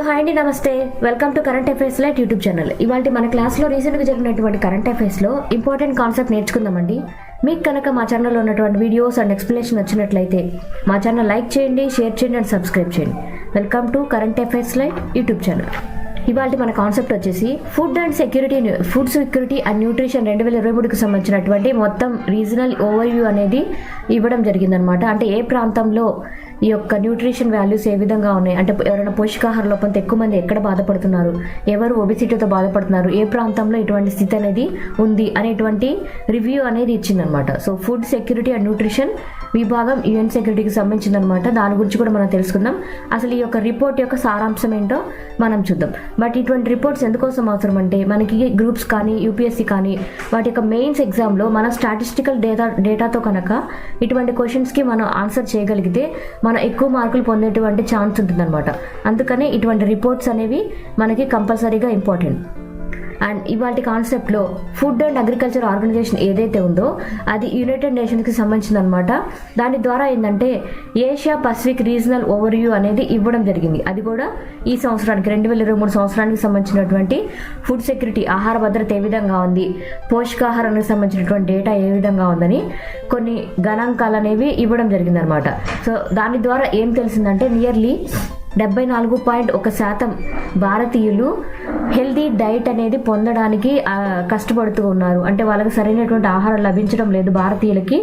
Hello hi అండి, నమస్తే. Welcome to current affairs light YouTube channel. ఇవాళ మన క్లాస్లో రీసెంట్గా జరిగినటువంటి కరెంట్ అఫైర్స్లో ఇంపార్టెంట్ కాన్సెప్ట్ నేర్చుకుందామండి. మీకు కనుక మా ఛానల్లో ఉన్నటువంటి వీడియోస్ అండ్ ఎక్స్ప్లెనేషన్ వచ్చినట్లయితే మా ఛానల్ లైక్ చేయండి, షేర్ చేయండి అండ్ సబ్స్క్రైబ్ చేయండి. Welcome to current affairs light YouTube channel. ఇవాళ మన కాన్సెప్ట్ వచ్చేసి ఫుడ్ సెక్యూరిటీ అండ్ న్యూట్రిషన్ 2023కి సంబంధించినటువంటి మొత్తం రీజనల్ ఓవర్వ్యూ అనేది ఇవ్వడం జరిగిందనమాట. అంటే ఏ ప్రాంతంలో ఈ యొక్క న్యూట్రిషన్ వాల్యూస్ ఏ విధంగా ఉన్నాయి, అంటే ఎవరైనా పోషకాహార లోపంతో ఎక్కువ మంది ఎక్కడ బాధపడుతున్నారు, ఎవరు ఒబిసిటీతో బాధపడుతున్నారు, ఏ ప్రాంతంలో ఇటువంటి స్థితి అనేది ఉంది అనేటువంటి రివ్యూ అనేది ఇచ్చిందనమాట. So food security and nutrition విభాగం యుఎన్ సెక్యూరిటీకి సంబంధించిందనమాట. దాని గురించి కూడా మనం తెలుసుకుందాం. అసలు ఈ యొక్క రిపోర్ట్ యొక్క సారాంశం ఏంటో మనం చూద్దాం. బట్ ఇటువంటి రిపోర్ట్స్ ఎందుకోసం అవసరం అంటే మనకి గ్రూప్స్ కానీ యూపీఎస్సీ కానీ వాటి యొక్క మెయిన్స్ ఎగ్జామ్లో మన స్టాటిస్టికల్ డేటాతో కనుక ఇటువంటి క్వశ్చన్స్కి మనం ఆన్సర్ చేయగలిగితే మనం ఎక్కువ మార్కులు పొందేటువంటి ఛాన్స్ ఉంటుందన్నమాట. అందుకనే ఇటువంటి రిపోర్ట్స్ అనేవి మనకి కంపల్సరీగా ఇంపార్టెంట్. అండ్ ఇవాటి కాన్సెప్ట్లో ఫుడ్ అండ్ అగ్రికల్చర్ ఆర్గనైజేషన్ ఏదైతే ఉందో అది యునైటెడ్ నేషన్స్కి సంబంధించిందనమాట. దాని ద్వారా ఏంటంటే ఏషియా పసిఫిక్ రీజనల్ ఓవర్వ్యూ అనేది ఇవ్వడం జరిగింది. అది కూడా ఈ సంవత్సరానికి 2023 సంవత్సరానికి సంబంధించినటువంటి ఫుడ్ సెక్యూరిటీ, ఆహార భద్రత ఏ విధంగా ఉంది, పోషకాహారానికి సంబంధించినటువంటి డేటా ఏ విధంగా ఉందని కొన్ని గణాంకాలు అనేవి ఇవ్వడం జరిగిందనమాట. సో దాని ద్వారా ఏం తెలిసిందంటే నియర్లీ 74.1% భారతీయులు హెల్దీ డైట్ అనేది పొందడానికి కష్టపడుతూ ఉన్నారు. అంటే వాళ్ళకి సరైనటువంటి ఆహారం లభించడం లేదు భారతీయులకి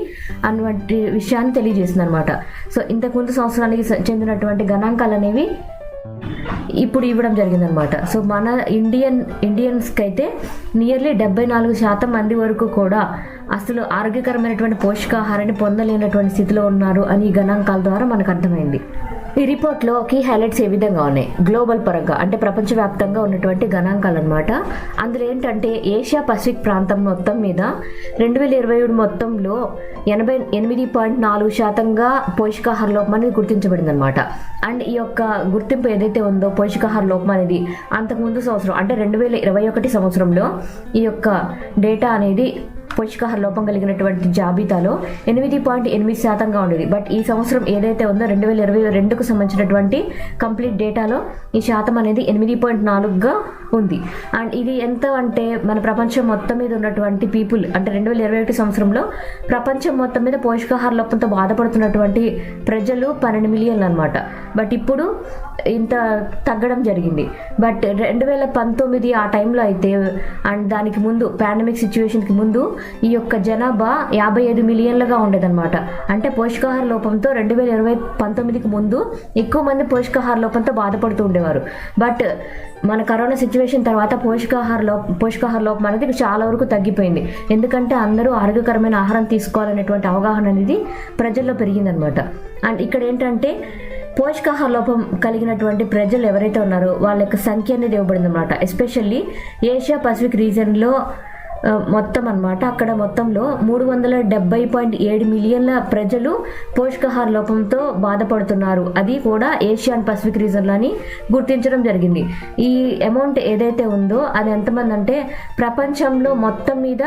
అన్నటువంటి విషయాన్ని తెలియజేసింది అనమాట. సో ఇంతకుముందు సంవత్సరానికి చెందినటువంటి గణాంకాలు అనేవి ఇప్పుడు ఇవ్వడం జరిగిందనమాట. సో మన ఇండియన్స్కి అయితే నియర్లీ 74% మంది వరకు కూడా అసలు ఆరోగ్యకరమైనటువంటి పోషకాహారాన్ని పొందలేనటువంటి స్థితిలో ఉన్నారు అని ఈ గణాంకాల ద్వారా మనకు అర్థమైంది. ఈ రిపోర్ట్లో కీ హైలైట్స్ ఏ విధంగా ఉన్నాయి, గ్లోబల్ పరంగా అంటే ప్రపంచవ్యాప్తంగా ఉన్నటువంటి గణాంకాలు అనమాట. అందులో ఏంటంటే ఏషియా పసిఫిక్ ప్రాంతం మొత్తం మీద 2027 మొత్తంలో 88.4% పోషకాహార లోపం అనేది గుర్తించబడింది అనమాట. అండ్ ఈ యొక్క గుర్తింపు ఏదైతే ఉందో పోషకాహార లోపం అనేది అంతకుముందు సంవత్సరం అంటే 2021 సంవత్సరంలో ఈ యొక్క డేటా అనేది పోషకాహార లోపం కలిగినటువంటి జాబితాలో 8.8%గా ఉండేది. బట్ ఈ సంవత్సరం ఏదైతే ఉందో 2022కు సంబంధించినటువంటి కంప్లీట్ డేటాలో ఈ శాతం అనేది 8.4గా ఉంది. అండ్ ఇది ఎంత అంటే మన ప్రపంచం మొత్తం మీద ఉన్నటువంటి పీపుల్ అంటే 2021 సంవత్సరంలో ప్రపంచం మొత్తం మీద పోషకాహార లోపంతో బాధపడుతున్నటువంటి ప్రజలు 12 మిలియన్లు అనమాట. బట్ ఇప్పుడు ఇంత తగ్గడం జరిగింది. బట్ 2019 ఆ టైంలో అయితే అండ్ దానికి ముందు పాండమిక్ సిచ్యువేషన్కి ముందు ఈ యొక్క జనాభా 55 మిలియన్లుగా ఉండేదన్నమాట. అంటే పోషకాహార లోపంతో 2019కి ముందు ఎక్కువ మంది పోషకాహార లోపంతో బాధపడుతూ ఉండేవారు. బట్ మన కరోనా సిచ్యువేషన్ తర్వాత పోషకాహార లోపం అనేది చాలా వరకు తగ్గిపోయింది. ఎందుకంటే అందరూ ఆరోగ్యకరమైన ఆహారం తీసుకోవాలనేటువంటి అవగాహన అనేది ప్రజల్లో పెరిగిందనమాట. అండ్ ఇక్కడ ఏంటంటే పోషకాహార లోపం కలిగినటువంటి ప్రజలు ఎవరైతే ఉన్నారో వాళ్ళ యొక్క సంఖ్య అనేది ఇవ్వబడింది అనమాట. ఎస్పెషల్లీ ఏషియా పసిఫిక్ రీజన్లో మొత్తం అనమాట. అక్కడ మొత్తంలో 370.7 మిలియన్ల ప్రజలు పోషకాహార లోపంతో బాధపడుతున్నారు. అది కూడా ఏషియా అండ్ పసిఫిక్ రీజన్లోని గుర్తించడం జరిగింది. ఈ అమౌంట్ ఏదైతే ఉందో అది ఎంతమంది అంటే ప్రపంచంలో మొత్తం మీద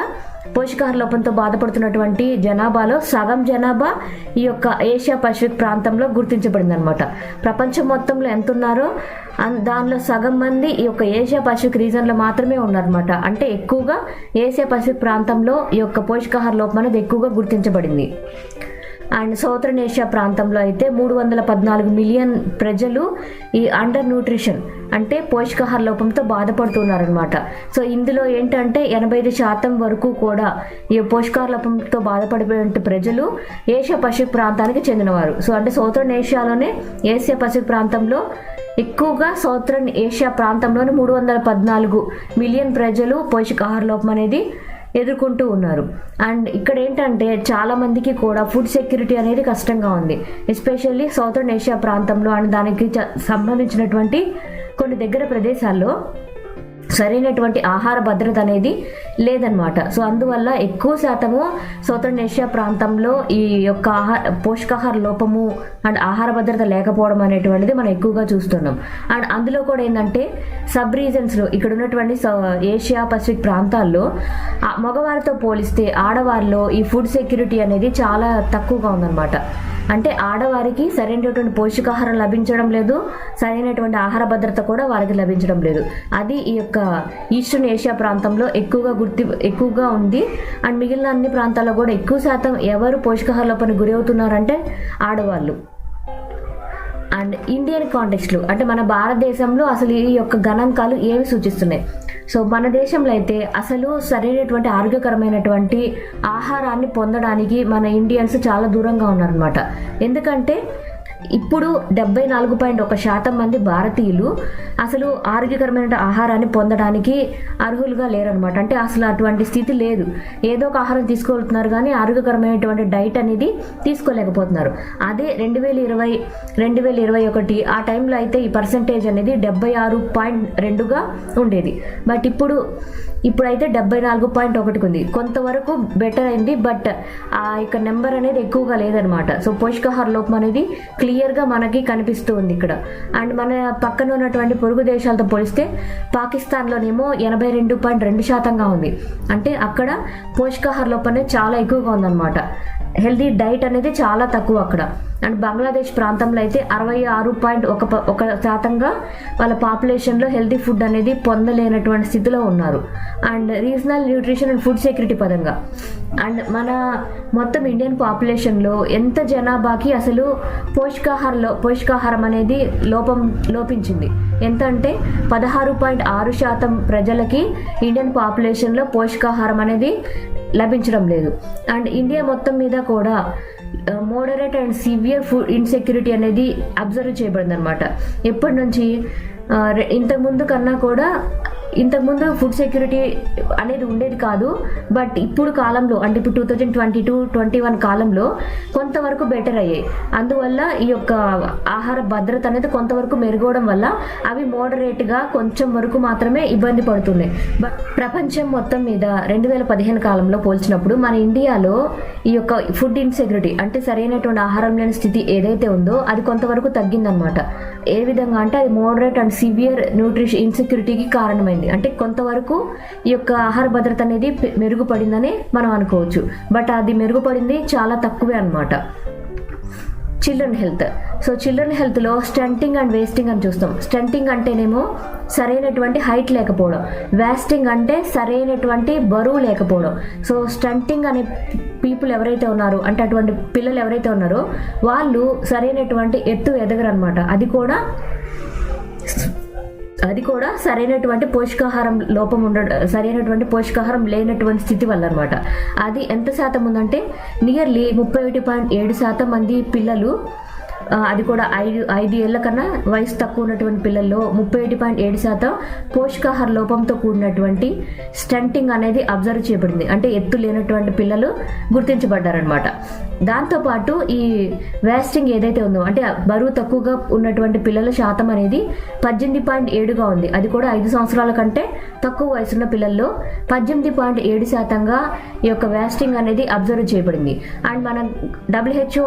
పోషకాహార లోపంతో బాధపడుతున్నటువంటి జనాభాలో సగం జనాభా ఈ యొక్క ఏషియా పసిఫిక్ ప్రాంతంలో గుర్తించబడింది అనమాట. ప్రపంచం మొత్తంలో ఎంత ఉన్నారో దానిలో సగం మంది ఈ యొక్క ఏషియా పసిఫిక్ రీజన్లో మాత్రమే ఉన్నారనమాట. అంటే ఎక్కువగా ఏషియా పసిఫిక్ ప్రాంతంలో ఈ యొక్క పోషకాహార లోపం అనేది ఎక్కువగా గుర్తించబడింది. అండ్ సౌతర్న్ ఏషియా ప్రాంతంలో అయితే 314 మిలియన్ ప్రజలు ఈ అండర్ న్యూట్రిషన్ అంటే పోషకాహార లోపంతో బాధపడుతున్నారనమాట. సో ఇందులో ఏంటంటే 85% వరకు కూడా ఈ పోషకాహార లోపంతో బాధపడిపోయే ప్రజలు ఏషియా పసిఫిక్ ప్రాంతానికి చెందినవారు. సో అంటే సౌతర్న్ ఏషియాలోనే ఏషియా పసిఫిక్ ప్రాంతంలో ఎక్కువగా సౌతర్న్ ఏషియా ప్రాంతంలోని 314 మిలియన్ ప్రజలు పోషకాహార లోపం అనేది ఎదుర్కొంటూ ఉన్నారు. అండ్ ఇక్కడ ఏంటంటే చాలా మందికి కూడా ఫుడ్ సెక్యూరిటీ అనేది కష్టంగా ఉంది. ఎస్పెషల్లీ సౌతర్న్ ఏషియా ప్రాంతంలో అండ్ దానికి సంబంధించినటువంటి కొన్ని దగ్గర ప్రదేశాల్లో సరైనటువంటి ఆహార భద్రత అనేది లేదనమాట. సో అందువల్ల ఎక్కువ శాతము సౌతర్న్ ఏషియా ప్రాంతంలో ఈ యొక్క పోషకాహార లోపము అండ్ ఆహార భద్రత లేకపోవడం అనేటువంటిది మనం ఎక్కువగా చూస్తున్నాం. అండ్ అందులో కూడా ఏంటంటే సబ్ రీజన్స్లో ఇక్కడ ఉన్నటువంటి ఏషియా పసిఫిక్ ప్రాంతాల్లో మగవారితో పోలిస్తే ఆడవారిలో ఈ ఫుడ్ సెక్యూరిటీ అనేది చాలా తక్కువగా ఉందన్నమాట. అంటే ఆడవారికి సరైనటువంటి పోషకాహారం లభించడం లేదు, సరైనటువంటి ఆహార భద్రత కూడా వారికి లభించడం లేదు. అది ఈ యొక్క ఈస్టర్న్ ఏషియా ప్రాంతంలో ఎక్కువగా ఉంది. అండ్ మిగిలిన అన్ని ప్రాంతాల్లో కూడా ఎక్కువ శాతం ఎవరు పోషకాహార లోపానికి గురి అవుతున్నారంటే ఆడవాళ్ళు. అండ్ ఇండియన్ కాంటెక్స్ట్లో అంటే మన భారతదేశంలో అసలు ఈ యొక్క గణాంకాలు ఏమి సూచిస్తున్నాయి? సో మన దేశంలో అయితే అసలు సరైనటువంటి ఆరోగ్యకరమైనటువంటి ఆహారాన్ని పొందడానికి మన ఇండియన్స్ చాలా దూరంగా ఉన్నారనమాట. ఎందుకంటే ఇప్పుడు 74.1% మంది భారతీయులు అసలు ఆరోగ్యకరమైన ఆహారాన్ని పొందడానికి అర్హులుగా లేరనమాట. అంటే అసలు అటువంటి స్థితి లేదు. ఏదో ఒక ఆహారం తీసుకోగలుగుతున్నారు కానీ ఆరోగ్యకరమైనటువంటి డైట్ అనేది తీసుకోలేకపోతున్నారు. అదే 2020-2021 ఆ టైంలో అయితే ఈ పర్సంటేజ్ అనేది 76.2గా ఉండేది. బట్ ఇప్పుడైతే 74.1 ఉంది. కొంతవరకు బెటర్ అయింది, బట్ ఆ యొక్క నెంబర్ అనేది ఎక్కువగా లేదనమాట. సో పోషకాహార లోపం అనేది క్లియర్గా మనకి కనిపిస్తూ ఉంది ఇక్కడ. అండ్ మన పక్కన ఉన్నటువంటి పొరుగు దేశాలతో పోలిస్తే పాకిస్తాన్లోనేమో 82.2%గా ఉంది. అంటే అక్కడ పోషకాహార లోపం అనేది చాలా ఎక్కువగా ఉందన్నమాట. హెల్తీ డైట్ అనేది చాలా తక్కువ అక్కడ. అండ్ బంగ్లాదేశ్ ప్రాంతంలో అయితే 66.1%గా వాళ్ళ పాపులేషన్లో హెల్తీ ఫుడ్ అనేది పొందలేనటువంటి స్థితిలో ఉన్నారు. And regional nutrition and food security పరంగా అండ్ మన మొత్తం ఇండియన్ పాపులేషన్లో ఎంత జనాభాకి అసలు పోషకాహారం అనేది లోపించింది. ఎంత అంటే 16.6% ప్రజలకి ఇండియన్ పాపులేషన్లో పోషకాహారం అనేది లభించడం లేదు. అండ్ ఇండియా మొత్తం మీద కూడా moderate and severe food insecurity అనేది అబ్జర్వ్ చేయబడింది అనమాట. ఎప్పటి నుంచి ఇంతకుముందు ఫుడ్ సెక్యూరిటీ అనేది ఉండేది కాదు. బట్ ఇప్పుడు కాలంలో అంటే ఇప్పుడు 2022-21 కాలంలో కొంతవరకు బెటర్ అయ్యాయి. అందువల్ల ఈ యొక్క ఆహార భద్రత అనేది కొంతవరకు మెరుగవడం వల్ల అవి మోడరేట్గా కొంచెం వరకు మాత్రమే ఇబ్బంది పడుతున్నాయి. బట్ ప్రపంచం మొత్తం మీద 2015 కాలంలో పోల్చినప్పుడు మన ఇండియాలో ఈ యొక్క ఫుడ్ ఇన్సెక్యూరిటీ అంటే సరైనటువంటి ఆహారం లేని స్థితి ఏదైతే ఉందో అది కొంతవరకు తగ్గిందనమాట. ఏ విధంగా అంటే అది మోడరేట్ అండ్ సివియర్ న్యూట్రిషన్ ఇన్సెక్యూరిటీకి కారణమైంది. అంటే కొంతవరకు ఈ యొక్క ఆహార భద్రత అనేది మెరుగుపడిందని మనం అనుకోవచ్చు. బట్ అది మెరుగుపడింది చాలా తక్కువే అనమాట. Children health. సో చిల్డ్రన్ హెల్త్లో స్టంటింగ్ అండ్ వేస్టింగ్ అని చూస్తాం. స్టంటింగ్ అంటేనేమో సరైనటువంటి హైట్ లేకపోవడం, వేస్టింగ్ అంటే సరైనటువంటి బరువు లేకపోవడం. సో స్టంటింగ్ అనే పీపుల్ ఎవరైతే ఉన్నారో అంటే అటువంటి పిల్లలు ఎవరైతే ఉన్నారో వాళ్ళు సరైనటువంటి ఎత్తు ఎదగరనమాట. అది కూడా సరైనటువంటి పోషకాహారం లోపం సరైనటువంటి పోషకాహారం లేనటువంటి స్థితి వల్ల అనమాట. అది ఎంత శాతం ఉందంటే నియర్లీ 31.7% మంది పిల్లలు, అది కూడా 5 ఏళ్ల కన్నా వయసు తక్కువ ఉన్నటువంటి పిల్లల్లో 31.7% పోషకాహార లోపంతో కూడినటువంటి స్టంటింగ్ అనేది అబ్జర్వ్ చేయబడింది. అంటే ఎత్తు లేనటువంటి పిల్లలు గుర్తించబడ్డారనమాట. దాంతోపాటు ఈ వేస్టింగ్ ఏదైతే ఉందో అంటే బరువు తక్కువగా ఉన్నటువంటి పిల్లల శాతం అనేది 18.7గా ఉంది. అది కూడా 5 సంవత్సరాల కంటే తక్కువ వయసున్న పిల్లల్లో 18.7%గా ఈ యొక్క వేస్టింగ్ అనేది అబ్జర్వ్ చేయబడింది. అండ్ మన WHO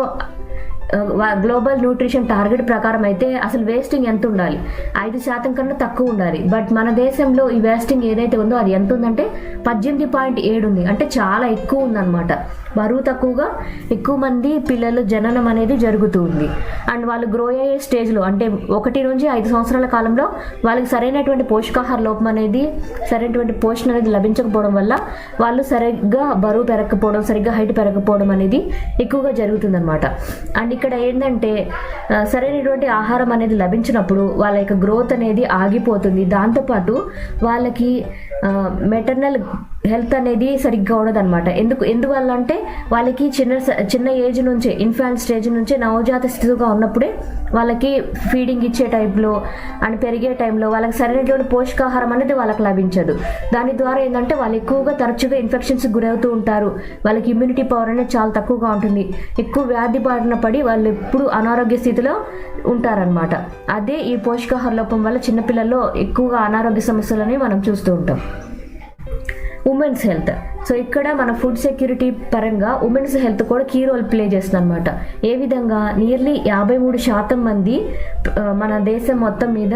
గ్లోబల్ న్యూట్రిషన్ టార్గెట్ ప్రకారం అయితే అసలు వేస్టింగ్ ఎంత ఉండాలి? 5% కన్నా తక్కువ ఉండాలి. బట్ మన దేశంలో ఈ వేస్టింగ్ ఏదైతే ఉందో అది ఎంత ఉందంటే 18.7 ఉంది. అంటే చాలా ఎక్కువ ఉందన్నమాట. బరువు తక్కువగా ఎక్కువ మంది పిల్లల జననం అనేది జరుగుతూ ఉంది. అండ్ వాళ్ళు గ్రో అయ్యే స్టేజ్లో అంటే 1 నుంచి 5 సంవత్సరాల కాలంలో వాళ్ళకి సరైనటువంటి పోషకాహార లోపం అనేది సరైనటువంటి పోషణ అనేది లభించకపోవడం వల్ల వాళ్ళు సరిగ్గా బరువు పెరగకపోవడం, సరిగ్గా హైట్ పెరగకపోవడం అనేది ఎక్కువగా జరుగుతుందన్నమాట. అండ్ ఇక్కడ ఏంటంటే సరైనటువంటి ఆహారం అనేది లభించినప్పుడు వాళ్ళ యొక్క గ్రోత్ అనేది ఆగిపోతుంది. దాంతోపాటు వాళ్ళకి మెటర్నల్ హెల్త్ అనేది సరిగ్గా ఉండదన్నమాట. ఎందువల్ల అంటే వాళ్ళకి చిన్న ఏజ్ నుంచే ఇన్ఫాంట్ స్టేజ్ నుంచే నవజాత స్థితిగా ఉన్నప్పుడే వాళ్ళకి ఫీడింగ్ ఇచ్చే టైంలో అండ్ పెరిగే టైంలో వాళ్ళకి సరైనటువంటి పోషకాహారం అనేది వాళ్ళకి లభించదు. దాని ద్వారా ఏంటంటే వాళ్ళు ఎక్కువగా తరచుగా ఇన్ఫెక్షన్స్ గురవుతూ ఉంటారు. వాళ్ళకి ఇమ్యూనిటీ పవర్ అనేది చాలా తక్కువగా ఉంటుంది. ఎక్కువ వ్యాధి బారిన పడి వాళ్ళు ఎప్పుడు అనారోగ్య స్థితిలో ఉంటారనమాట. అదే ఈ పోషకాహార లోపం వల్ల చిన్నపిల్లల్లో ఎక్కువగా అనారోగ్య సమస్యలని మనం చూస్తూ ఉంటాం. Women's health. సో ఇక్కడ మన ఫుడ్ సెక్యూరిటీ పరంగా ఉమెన్స్ హెల్త్ కూడా కీ రోల్ ప్లే చేస్తుంది అనమాట. ఏ విధంగా నియర్లీ 53% మంది మన దేశం మొత్తం మీద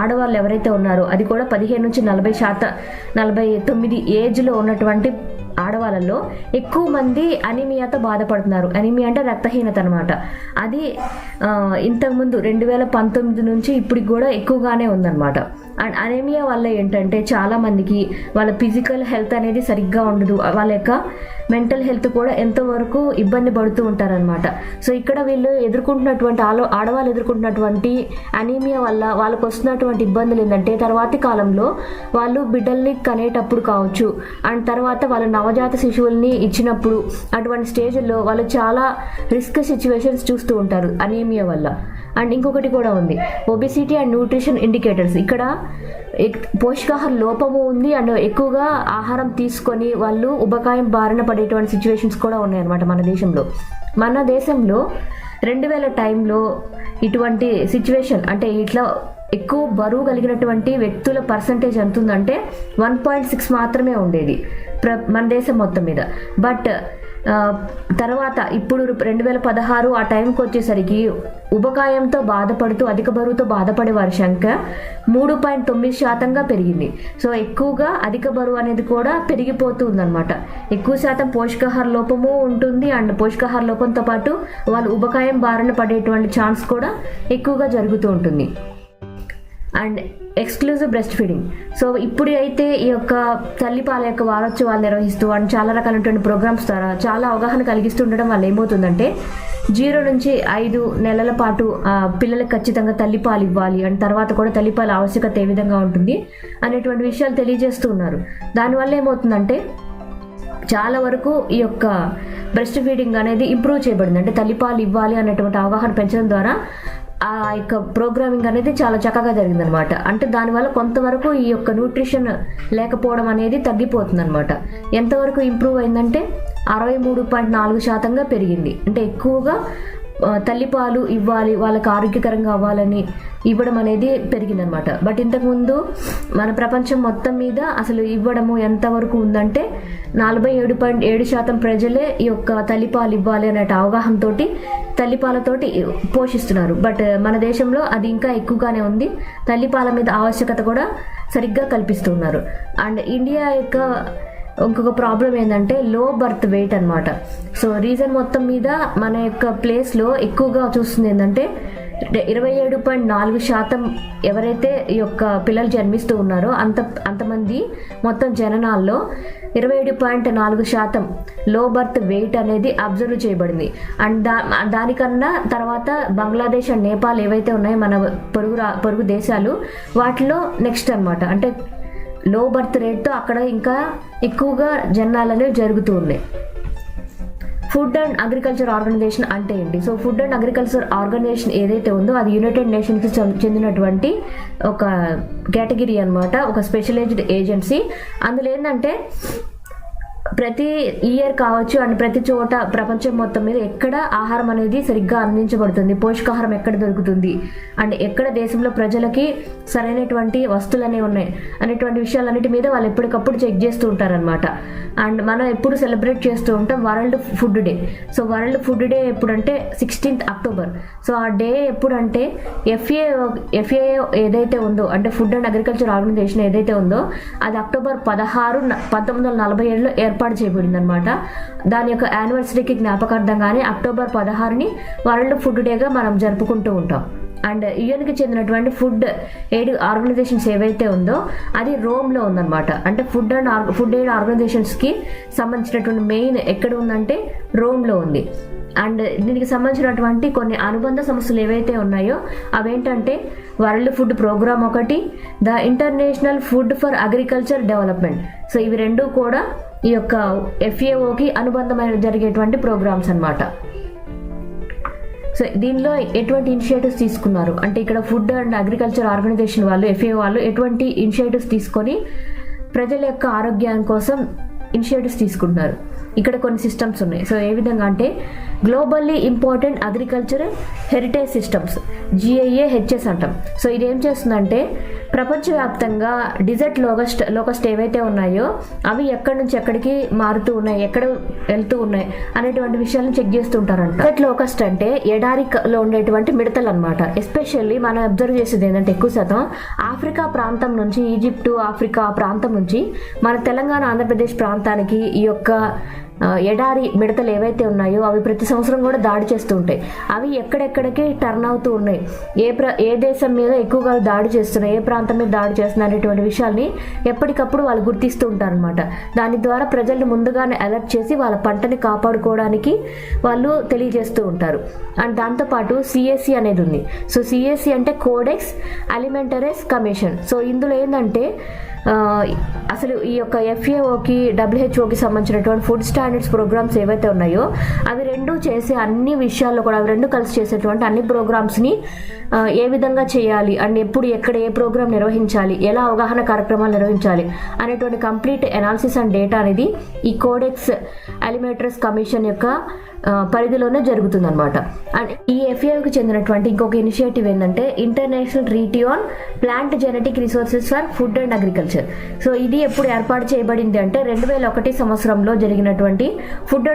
ఆడవాళ్ళు ఎవరైతే ఉన్నారో అది కూడా 15 నుంచి 49 ఏజ్లో ఉన్నటువంటి ఆడవాళ్ళలో ఎక్కువ మంది అనీమియాతో బాధపడుతున్నారు. అనీమియా అంటే రక్తహీనత అనమాట. అది ఇంతకుముందు 2019 నుంచి ఇప్పటికి కూడా ఎక్కువగానే ఉందన్నమాట. అండ్ అనీమియా వల్ల ఏంటంటే చాలా మందికి వాళ్ళ ఫిజికల్ హెల్త్ అనేది సరిగ్గా ఉండదు, వాళ్ళ యొక్క మెంటల్ హెల్త్ కూడా ఎంతవరకు ఇబ్బంది పడుతూ ఉంటారనమాట. సో ఇక్కడ వీళ్ళు ఎదుర్కొంటున్నటువంటి ఆడవాళ్ళు ఎదుర్కొంటున్నటువంటి అనీమియా వల్ల వాళ్ళకు వస్తున్నటువంటి ఇబ్బందులు ఏంటంటే తర్వాతి కాలంలో వాళ్ళు బిడ్డల్ని కనేటప్పుడు కావచ్చు, అండ్ తర్వాత వాళ్ళ నవజాత శిశువుల్ని ఇచ్చినప్పుడు అటువంటి స్టేజ్లో వాళ్ళు చాలా రిస్క్ సిచ్యువేషన్స్ చూస్తూ ఉంటారు అనీమియా వల్ల. అండ్ ఇంకొకటి కూడా ఉంది, ఒబిసిటీ అండ్ న్యూట్రిషన్ ఇండికేటర్స్. ఇక్కడ పోషకాహార లోపము ఉంది అండ్ ఎక్కువగా ఆహారం తీసుకొని వాళ్ళు ఉబకాయం బారిన పడేటువంటి సిచ్యువేషన్స్ కూడా ఉన్నాయన్నమాట మన దేశంలో. మన దేశంలో 2000 టైంలో ఇటువంటి సిచ్యువేషన్ అంటే ఇట్లా ఎక్కువ బరువు కలిగినటువంటి వ్యక్తుల పర్సంటేజ్ ఎంత ఉందంటే 1.6 మాత్రమే ఉండేది మన దేశం మొత్తం మీద. బట్ తర్వాత ఇప్పుడు 2016 ఆ టైంకి వచ్చేసరికి ఉబకాయంతో బాధపడుతూ అధిక బరువుతో బాధపడే వారి సంఖ్య 3.9% పెరిగింది. సో ఎక్కువగా అధిక బరువు అనేది కూడా పెరిగిపోతూ ఉందన్నమాట. ఎక్కువ శాతం పోషకాహార లోపము ఉంటుంది అండ్ పోషకాహార లోపంతో పాటు వాళ్ళు ఉబకాయం బారిన పడేటువంటి ఛాన్స్ కూడా ఎక్కువగా జరుగుతూ ఉంటుంది. And exclusive breast feeding. So ఇప్పుడు అయితే ఈ యొక్క తల్లిపాల యొక్క వారోత్సవాలు నిర్వహిస్తూ అండ్ చాలా రకాలైనటువంటి ప్రోగ్రామ్స్ ద్వారా చాలా అవగాహన కలిగిస్తుండడం వల్ల ఏమవుతుందంటే 0 నుంచి 5 నెలల పాటు పిల్లలకు ఖచ్చితంగా తల్లిపాలు ఇవ్వాలి అండ్ తర్వాత కూడా తల్లిపాల ఆవశ్యకత ఏ విధంగా ఉంటుంది అనేటువంటి విషయాలు తెలియజేస్తూ ఉన్నారు. దానివల్ల ఏమవుతుందంటే చాలా వరకు ఈ యొక్క బ్రెస్ట్ ఫీడింగ్ అనేది ఇంప్రూవ్ చేయబడింది. అంటే తల్లిపాలు ఇవ్వాలి అనేటువంటి అవగాహన పెంచడం ద్వారా ఆ యొక్క ప్రోగ్రామింగ్ అనేది చాలా చక్కగా జరిగిందనమాట. అంటే దానివల్ల కొంతవరకు ఈ యొక్క న్యూట్రిషన్ లేకపోవడం అనేది తగ్గిపోతుంది అనమాట. ఎంతవరకు ఇంప్రూవ్ అయిందంటే 63.4% పెరిగింది. అంటే ఎక్కువగా తల్లిపాలు ఇవ్వాలి, వాళ్ళకి ఆరోగ్యకరంగా అవ్వాలని ఇవ్వడం అనేది పెరిగిందనమాట. బట్ ఇంతకుముందు మన ప్రపంచం మొత్తం మీద అసలు ఇవ్వడము ఎంతవరకు ఉందంటే 47.7% ప్రజలే ఈ యొక్క తల్లిపాలు ఇవ్వాలి అనే అవగాహనతో తల్లిపాలతోటి పోషిస్తున్నారు. బట్ మన దేశంలో అది ఇంకా ఎక్కువగానే ఉంది. తల్లిపాల మీద ఆవశ్యకత కూడా సరిగ్గా కల్పిస్తున్నారు. అండ్ ఇండియా యొక్క ఇంకొక ప్రాబ్లం ఏంటంటే లో బర్త్ వెయిట్ అనమాట. సో రీజన్ మొత్తం మీద మన యొక్క ప్లేస్లో ఎక్కువగా చూస్తుంది ఏంటంటే 27.4% ఎవరైతే ఈ యొక్క పిల్లలు జన్మిస్తూ ఉన్నారో అంతమంది మొత్తం జననాల్లో 27.4% లో బర్త్ వెయిట్ అనేది అబ్జర్వ్ చేయబడింది. అండ్ దానికన్నా తర్వాత బంగ్లాదేశ్ అండ్ నేపాల్ ఏవైతే ఉన్నాయో మన పొరుగు దేశాలు వాటిలో నెక్స్ట్ అనమాట. అంటే లో బర్త్ రేట్తో అక్కడ ఇంకా ఎక్కువగా జననాలు అనేవి జరుగుతూ ఉన్నాయి. ఫుడ్ అండ్ అగ్రికల్చర్ ఆర్గనైజేషన్ అంటే ఏంటి? So food and agriculture organization ఏదైతే ఉందో అది యునైటెడ్ నేషన్స్కి చెందినటువంటి ఒక కేటగిరీ అనమాట, ఒక స్పెషలైజ్డ్ ఏజెన్సీ. అందులో ఏంటంటే ప్రతి ఇయర్ కావచ్చు అండ్ ప్రతి చోట ప్రపంచం మొత్తం మీద ఎక్కడ ఆహారం అనేది సరిగ్గా అందించబడుతుంది, పోషకాహారం ఎక్కడ దొరుకుతుంది అండ్ ఎక్కడ దేశంలో ప్రజలకి సరైనటువంటి వస్తువులు అనేవి ఉన్నాయి అనేటువంటి విషయాలన్నిటి మీద వాళ్ళు ఎప్పటికప్పుడు చెక్ చేస్తూ ఉంటారనమాట. అండ్ మనం ఎప్పుడు సెలబ్రేట్ చేస్తూ ఉంటాం world food day. So world food day ఎప్పుడంటే 16th అక్టోబర్. సో ఆ డే ఎప్పుడంటే ఎఫ్ఏ ఏదైతే ఉందో అంటే ఫుడ్ అండ్ అగ్రికల్చర్ ఆర్గనైజేషన్ ఏదైతే ఉందో అది అక్టోబర్ 16, 1947లో ఏర్పాటు చేయబడింది అనమాట. దాని యొక్క యానివర్సరీకి జ్ఞాపకార్థంగానే అక్టోబర్ 16ని వరల్డ్ ఫుడ్ డేగా మనం జరుపుకుంటూ ఉంటాం. అండ్ యుఎన్కి చెందినటువంటి ఫుడ్ ఎయిడ్ ఆర్గనైజేషన్స్ ఏవైతే ఉందో అది రోమ్లో ఉందన్నమాట. అంటే ఫుడ్ ఎయిడ్ ఆర్గనైజేషన్స్కి సంబంధించినటువంటి మెయిన్ ఎక్కడ ఉందంటే రోమ్లో ఉంది. అండ్ దీనికి సంబంధించినటువంటి కొన్ని అనుబంధ సంస్థలు ఏవైతే ఉన్నాయో అవేంటంటే వరల్డ్ ఫుడ్ ప్రోగ్రామ్ ఒకటి, the international food for agriculture development. So ఇవి రెండు కూడా ఈ యొక్క ఎఫ్ఏఓకి అనుబంధమైన జరిగేటువంటి ప్రోగ్రామ్స్ అన్నమాట. సో దీనిలో ఎటువంటి ఇనిషియేటివ్స్ తీసుకున్నారు అంటే ఇక్కడ ఫుడ్ అండ్ అగ్రికల్చర్ ఆర్గనైజేషన్ వాళ్ళు ఎఫ్ఏఓ వాళ్ళు ఎటువంటి ఇనిషియేటివ్స్ తీసుకొని ప్రజల యొక్క ఆరోగ్యం కోసం ఇనిషియేటివ్స్ తీసుకుంటున్నారు. ఇక్కడ కొన్ని సిస్టమ్స్ ఉన్నాయి. సో ఏ విధంగా అంటే globally important agriculture heritage systems, GIAHS అంటాం. సో ఇది ఏం చేస్తుందంటే ప్రపంచవ్యాప్తంగా డిజర్ట్ లోకస్ట్ ఏవైతే ఉన్నాయో అవి ఎక్కడి నుంచి ఎక్కడికి మారుతూ ఉన్నాయి, ఎక్కడ వెళ్తూ ఉన్నాయి అనేటువంటి విషయాలను చెక్ చేస్తుంటారంట. డిజర్ట్ లోకస్ట్ అంటే ఎడారిలో ఉండేటువంటి మిడతలు అనమాట. ఎస్పెషల్లీ మనం అబ్జర్వ్ చేసేది ఏంటంటే ఎక్కువ శాతం ఆఫ్రికా ప్రాంతం నుంచి, ఈజిప్టు ఆఫ్రికా ప్రాంతం నుంచి మన తెలంగాణ ఆంధ్రప్రదేశ్ ప్రాంతానికి ఈ యొక్క ఎడారి మిడతలు ఏవైతే ఉన్నాయో అవి ప్రతి సంవత్సరం కూడా దాడి చేస్తూ ఉంటాయి. అవి ఎక్కడెక్కడికి టర్న్ అవుతూ ఉన్నాయి, ఏ దేశం మీద ఎక్కువగా దాడి చేస్తున్నాయి, ఏ ప్రాంతం మీద దాడి చేస్తున్నాయి అనేటువంటి విషయాల్ని ఎప్పటికప్పుడు వాళ్ళు గుర్తిస్తూ ఉంటారనమాట. దాని ద్వారా ప్రజల్ని ముందుగానే అలర్ట్ చేసి వాళ్ళ పంటని కాపాడుకోవడానికి వాళ్ళు తెలియజేస్తూ ఉంటారు. అండ్ దాంతోపాటు CAC అనేది ఉంది. సో CAC అంటే కోడెక్స్ అలిమెంటరీస్ కమిషన్. సో ఇందులో ఏంటంటే అసలు ఈ యొక్క FAOకి WHO సంబంధించినటువంటి ఫుడ్ స్టాండర్డ్స్ ప్రోగ్రామ్స్ ఏవైతే ఉన్నాయో అవి రెండు చేసే అన్ని విషయాల్లో కూడా, అవి రెండు కలిసి చేసేటువంటి అన్ని ప్రోగ్రామ్స్ని ఏ విధంగా చేయాలి అండ్ ఎప్పుడు ఎక్కడ ఏ ప్రోగ్రామ్ నిర్వహించాలి, ఎలా అవగాహన కార్యక్రమాలు నిర్వహించాలి అనేటువంటి కంప్లీట్ అనాలిసిస్ అండ్ డేటా అనేది ఈ కోడెక్స్ అలిమెంటరీస్ కమిషన్ యొక్క పరిధిలోనే జరుగుతుంది అనమాట. అండ్ ఈ FAOకి చెందినటువంటి ఇంకొక ఇనిషియేటివ్ ఏంటంటే international treaty on plant genetic resources for food and agriculture. So ఇది ఎప్పుడు ఏర్పాటు చేయబడింది అంటే 2001 సంవత్సరంలో జరిగినటువంటి ఫుడ్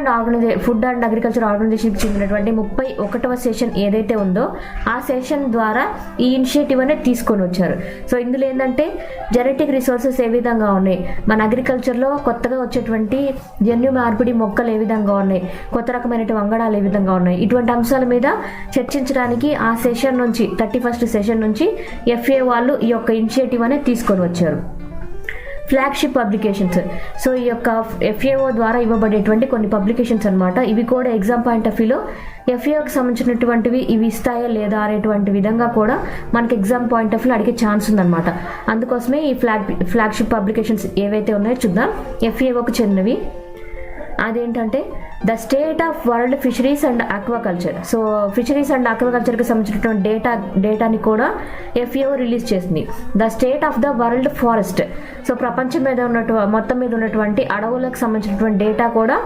అండ్ అగ్రికల్చర్ ఆర్గనైజేషన్కి చెందినటువంటి 31వ సెషన్ ఏదైతే ఉందో ఆ సెషన్ ద్వారా ఈ ఇనిషియేటివ్ అనేది తీసుకొని వచ్చారు. సో ఇందులో ఏంటంటే జెనెటిక్ రిసోర్సెస్ ఏ విధంగా ఉన్నాయి, మన అగ్రికల్చర్లో కొత్తగా వచ్చేటువంటి జన్యు మార్పిడి మొక్కలు ఏ విధంగా ఉన్నాయి, కొత్త రకమైన వంగడాలు ఏ విధంగా ఉన్నాయి, ఇటువంటి అంశాల మీద చర్చించడానికి ఆ సెషన్ నుంచి 31st సెషన్ నుంచి FAO వాళ్ళు ఈ యొక్క ఇనిషియేటివ్ అనేది తీసుకొని వచ్చారు. Flagship publications. సో ఈ యొక్క FAO ద్వారా ఇవ్వబడేటువంటి కొన్ని పబ్లికేషన్స్ అనమాట. ఇవి కూడా ఎగ్జామ్ పాయింట్ ఆఫ్ వ్యూలో FAOకి సంబంధించినటువంటివి ఇవి ఇస్తాయా లేదా అనేటువంటి విధంగా కూడా మనకి ఎగ్జామ్ పాయింట్ ఆఫ్ వ్యూ అడిగే ఛాన్స్ ఉందన్నమాట. అందుకోసమే ఈ ఫ్లాగ్షిప్ పబ్లికేషన్స్ ఏవైతే ఉన్నాయో చూద్దాం. FAOకి చెందినవి అదేంటంటే the state of world fisheries and aquaculture. So fisheries and ఆక్వాకల్చర్కి సంబంధించినటువంటి డేటాని కూడా FAO రిలీజ్ చేసింది. The state of the world forest. So ప్రపంచం మీద మొత్తం మీద ఉన్నటువంటి అడవులకు సంబంధించినటువంటి డేటా కూడా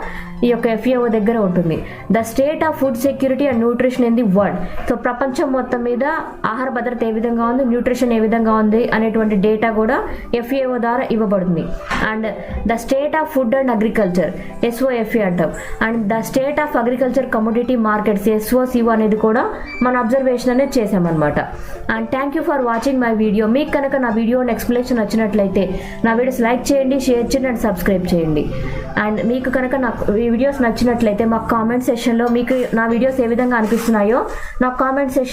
ఈ యొక్క FAO దగ్గర ఉంటుంది. The state of food security and nutrition in the world. So ప్రపంచం మొత్తం మీద ఆహార భద్రత ఏ విధంగా ఉంది, న్యూట్రిషన్ ఏ విధంగా ఉంది అనేటువంటి డేటా కూడా FAO ద్వారా ఇవ్వబడుతుంది. And the state of food and agriculture SOFA అంటాం. And the state of agriculture commodity markets SOCO అనేది కూడా మన అబ్జర్వేషన్ అనేది చేసామన్నమాట. And thank you for watching my video. మీకు కనుక నా వీడియో ఎక్స్ప్లెనేషన్ నచ్చినట్లయితే నా వీడియోస్ లైక్ చేయండి, షేర్ చేయండి అండ్ సబ్స్క్రైబ్ చేయండి. అండ్ మీకు కనుక నాకు ఈ వీడియోస్ నచ్చినట్లయితే మాకు కామెంట్ సెషన్లో మీకు నా వీడియోస్ ఏ విధంగా అనిపిస్తున్నాయో నాకు కామెంట్ సెషన్